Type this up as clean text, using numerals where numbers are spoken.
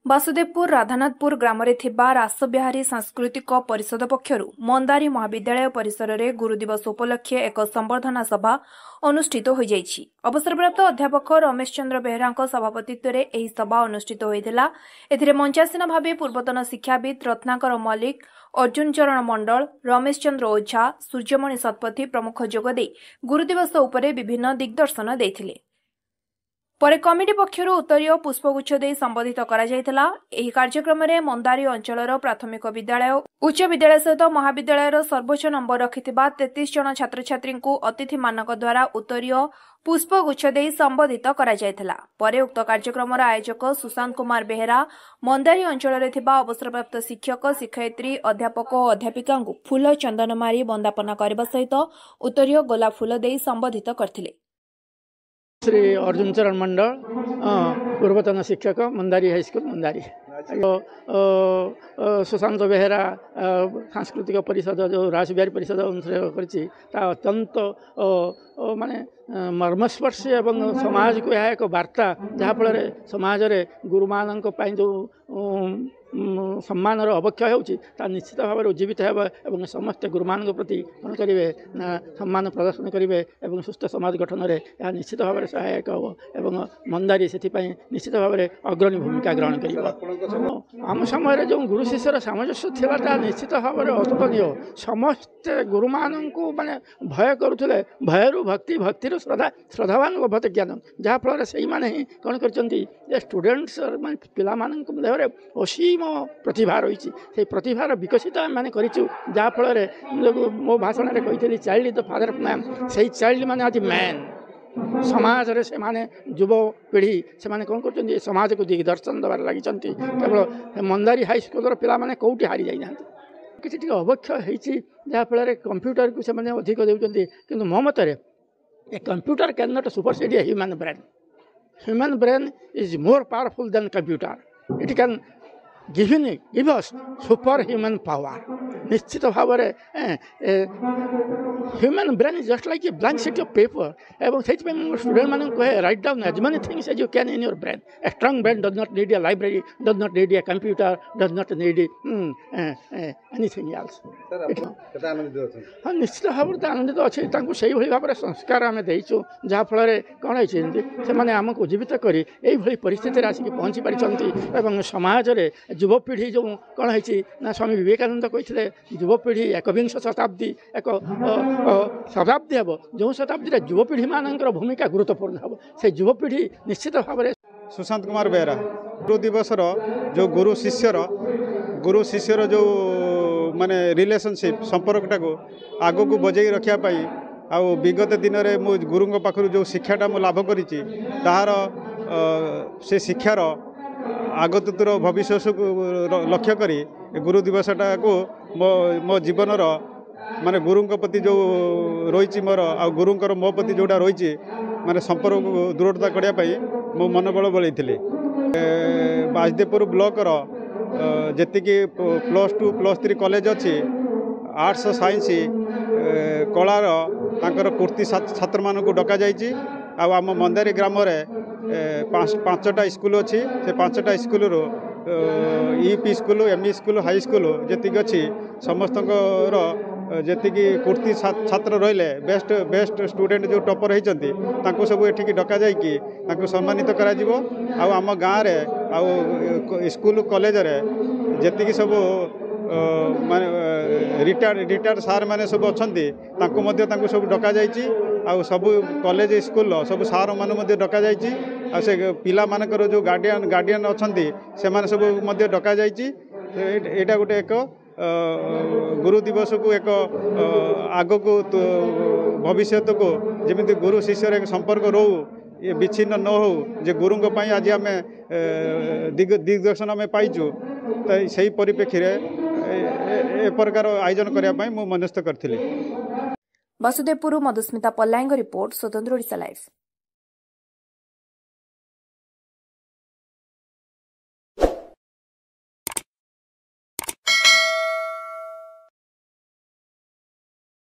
ବାସୁଦେବପୁର ରାଧାନାଥପୁର ଗ୍ରାମରେ ଥିବା ରାସବିହାରୀ ସାଂସ୍କୃତିକ ପରିଷଦ ପକ୍ଷରୁ ମନ୍ଦାରୀ ମହାବିଦ୍ୟାଳୟ ପରିସରରେ ଗୁରୁଦିବସ ଉପଲକ୍ଷେ ଏକ ସମ୍ବର୍ଦ୍ଧନା ସଭା ଅନୁଷ୍ଠିତ ହୋଇଯାଇଛି। ଅବସରପ୍ରାପ୍ତ ଅଧ୍ୟାପକ ରମେଶ ଚନ୍ଦ୍ର ବେହେରାଙ୍କ ସଭାପତିତ୍ୱରେ ଏହି ସଭା ଅନୁଷ୍ଠିତ ହୋଇଥିଲା। ଏଥିରେ ମଞ୍ଚାସୀନ ଭାବେ ପୂର୍ବତନ ଶିକ୍ଷାବିତ୍ ରତ୍ନାକର ମଲ୍ଲିକ, ଅର୍ଜୁନ ଚରଣ ମଣ୍ଡଳ, ରମେଶ ଚନ୍ଦ୍ର ଓଝା, ସୂର୍ଯ୍ୟମଣି ଶତପଥୀ ପ୍ରମୁଖ ଯୋଗଦେଇ ଗୁରୁଦିବସ ଉପରେ ବିଭିନ୍ନ ଦିଗ୍ଦର୍ଶନ ଦେଇଥିଲେ। ପରେ କମିଟି ପକ୍ଷରୁ ଉତ୍ତରୀୟ ପୁଷ୍ପଗୁଚ୍ଛ ଦେଇ ସମ୍ବୋଧିତ କରାଯାଇଥିଲା। ଏହି କାର୍ଯ୍ୟକ୍ରମରେ ମନ୍ଦାରୀ ଅଞ୍ଚଳର ପ୍ରାଥମିକ ବିଦ୍ୟାଳୟ, ଉଚ୍ଚ ବିଦ୍ୟାଳୟ ସହିତ ମହାବିଦ୍ୟାଳୟର ସର୍ବୋଚ୍ଚ ନମ୍ବର ରଖିଥିବା 33 ଜଣ ଛାତ୍ରଛାତ୍ରୀଙ୍କୁ ଅତିଥିମାନଙ୍କ ଦ୍ୱାରା ଉତ୍ତରୀୟ ପୁଷ୍ପଗୁଚ୍ଛ ଦେଇ ସମ୍ବୋଧିତ କରାଯାଇଥିଲା। ପରେ ଉକ୍ତ କାର୍ଯ୍ୟକ୍ରମର ଆୟୋଜକ ସୁଶାନ୍ତ କୁମାର ବେହେରା ମନ୍ଦାରୀ ଅଞ୍ଚଳରେ ଥିବା ଅବସରପ୍ରାପ୍ତ ଶିକ୍ଷକ, ଶିକ୍ଷୟିତ୍ରୀ, ଅଧ୍ୟାପକ ଓ ଅଧ୍ୟାପିକାଙ୍କୁ ଫୁଲ ଚନ୍ଦନ ମାରି ବନ୍ଦାପନା କରିବା ସହିତ ଉତ୍ତରୀୟ ଗୋଲାପ ଫୁଲ ଦେଇ ସମ୍ବୋଧିତ କରିଥିଲେ। श्री अर्जुन चरण मंडल, पूर्वतन शिक्षक, मंदारी हाईस्कूल मंदारी। सुशांत बेहेरा सांस्कृतिक परिषद जो रासबिहारी परिषद अनुसार अत्यंत माने मर्मस्पर्शी एवं समाज को यह एक वार्ता जहाँफल समाज में गुरु मान जो सम्मान अवक्षय होती निश्चित भाव में उज्जीवित हो समस्त गुरु मान प्रति कौन करेंगे सम्मान प्रदर्शन करेंगे और सुस्थ समाज गठन में यह निश्चित भाव में सहायक हो एवं मंदारी से निश्चित भाव में अग्रणी भूमिका ग्रहण कर आम समय जो गुरु शिष्यर सामंजस्य था निश्चित भाव में अतुलनीय। समस्ते गुरु मान को माने भय करुले, भयरू भक्ति, भक्तिर श्रद्धा, श्रद्धावान भत ज्ञान जहाँफल से ही कौन कर स्टूडेंट्स पिला देहरे असीम प्रतिभा रही से प्रतिभार विकसित आम करूँ जहाँफल मो भाषण में कही child the father of man से चाइल्ड मैंने आज मैन समाज से माने युव पीढ़ी से माने कौन कर समाज को दिग्दर्शन देवार लगी केवल मंदारी हाईस्कूल पिला माने कौटी हारी जाना किसी अवक्षय होती जहाँफल कंप्यूटर को से अधिक देते कि मो मत a computer can not supersede a human brain. Human brain is more powerful than computer. It can give us super human power। निश्चित भाव में human brain is just like a blank sheet of paper एवं से student मान कहे write down as many things as you can in your brain. A strong brain does not need a library, does not need a computer, does not need anything else. हाँ निश्चित भाव में आनंदित अच्छे से भाव में संस्कार आम देचु जहाँफल कौन होने आमको उज्जीवित कर परिस्थिति आसिक पहुँची पारी समाज में युवपीढ़ी जो कौन है स्वामी विवेकानंद कहते युवपीढ़ी एकविंश शताब्दी एक शताब्दी हे जो शताब्दी युवपीढ़ी मान भूमिका गुरुत्वपूर्ण हे से युवपीढ़ी निश्चित भाव में। सुशांत कुमार बेहेरा गुरु दिवस जो गुरु शिष्यर जो माने रिलेशनशिप संपर्कटा को आग को बजाई रखापी आ विगत दिन में मु गुरु पाखु जो शिक्षाटा मु लाभ करी तार से शिक्षार आगतुर भविष्य को लक्ष्य करी गुरु दिवसटा को मो जीवनर माने गुरु प्रति जो रही मोर आ गुरुंकर मो प्रति जोटा रही माने संपर्क दृढ़ता करने मो मनोबल बढ़ाई। बासदेवपुर ब्लॉकर जी +2 +3 कॉलेज अच्छी आर्ट्स साइंस कलार तांकर कुर्ती छात्र मान को डका जाइए। आम मंदारी ग्राम में 5टा स्कूल अच्छी से 5टा school UP school, ME school, high school जी अच्छी समस्त जी कुर्ती छात्र रहिले बेस्ट स्टूडेंट जो टॉपर होती सब ये डका जाकि सम्मानित करा आम गाँव में स्कूल कॉलेज जी सब माने रिटायर्ड सार मैंने सब अच्छा सब डका जाइए सब कॉलेज स्कूल सब सार मान डका जाइए से पिला मानकर जो गार्डियन अच्छा से माने सब डका जाइए। यहाँ गोटे एक गुरु दिवस को एक आग को भविष्य को जमी गुरु शिष्य एक संपर्क रो ये विच्छिन्न न हो जे गुरु आज आम दिग्दर्शन आम पाइचु तो सही परिप्रेक्षी ए प्रकार आयोजन करने मनस्थ करी। बासुदेवपुर मधुस्मिता पल्लाईंग रिपोर्ट, स्वतंत्र ओडिशा लाइव।